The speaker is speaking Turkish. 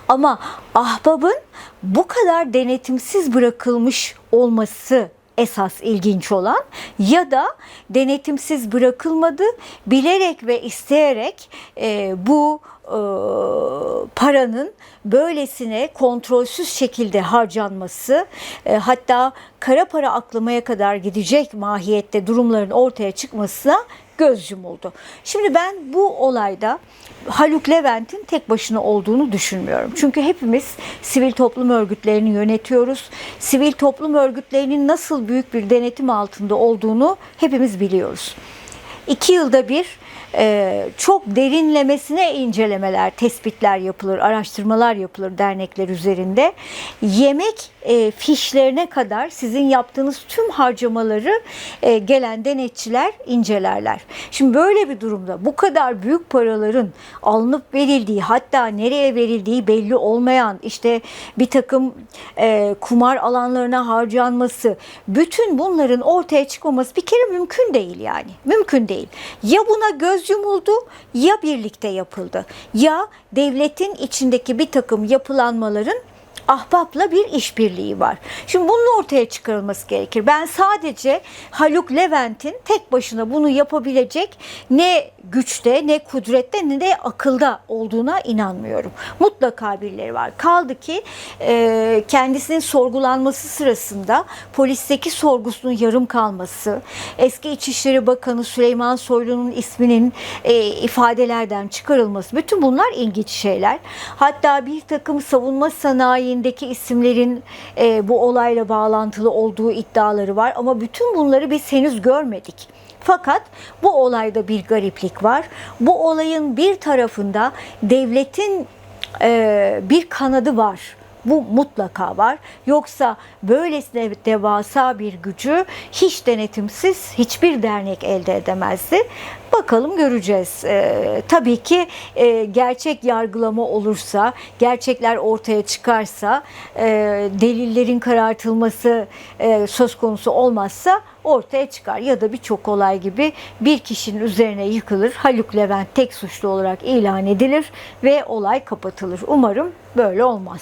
Ama ahbabın bu kadar denetimsiz bırakılmış olması esas ilginç olan, ya da denetimsiz bırakılmadı, bilerek ve isteyerek bu paranın böylesine kontrolsüz şekilde harcanması, hatta kara para aklamaya kadar gidecek mahiyette durumların ortaya çıkmasına göz yumuldu. Şimdi ben bu olayda Haluk Levent'in tek başına olduğunu düşünmüyorum. Çünkü hepimiz sivil toplum örgütlerini yönetiyoruz. Sivil toplum örgütlerinin nasıl büyük bir denetim altında olduğunu hepimiz biliyoruz. 2 yılda bir çok derinlemesine incelemeler, tespitler yapılır, araştırmalar yapılır dernekler üzerinde. Yemek fişlerine kadar sizin yaptığınız tüm harcamaları gelen denetçiler incelerler. Şimdi böyle bir durumda bu kadar büyük paraların alınıp verildiği, hatta nereye verildiği belli olmayan, işte bir takım kumar alanlarına harcanması, bütün bunların ortaya çıkmaması bir kere mümkün değil yani. Mümkün değil. Ya buna göz yumuldu, ya birlikte yapıldı. Ya devletin içindeki bir takım yapılanmaların ahbapla bir işbirliği var. Şimdi bunun ortaya çıkarılması gerekir. Ben sadece Haluk Levent'in tek başına bunu yapabilecek ne güçte, ne kudrette, ne de akılda olduğuna inanmıyorum. Mutlaka birileri var. Kaldı ki kendisinin sorgulanması sırasında polisteki sorgusunun yarım kalması, eski İçişleri Bakanı Süleyman Soylu'nun isminin ifadelerden çıkarılması, bütün bunlar ilginç şeyler. Hatta bir takım savunma sanayindeki isimlerin bu olayla bağlantılı olduğu iddiaları var, ama bütün bunları biz henüz görmedik. Fakat bu olayda bir gariplik var. Bu olayın bir tarafında devletin bir kanadı var. Bu mutlaka var. Yoksa böylesine devasa bir gücü hiç denetimsiz hiçbir dernek elde edemezdi. Bakalım, göreceğiz. Tabii ki gerçek yargılama olursa, gerçekler ortaya çıkarsa, delillerin karartılması söz konusu olmazsa ortaya çıkar. Ya da birçok olay gibi bir kişinin üzerine yıkılır, Haluk Levent tek suçlu olarak ilan edilir ve olay kapatılır. Umarım böyle olmaz.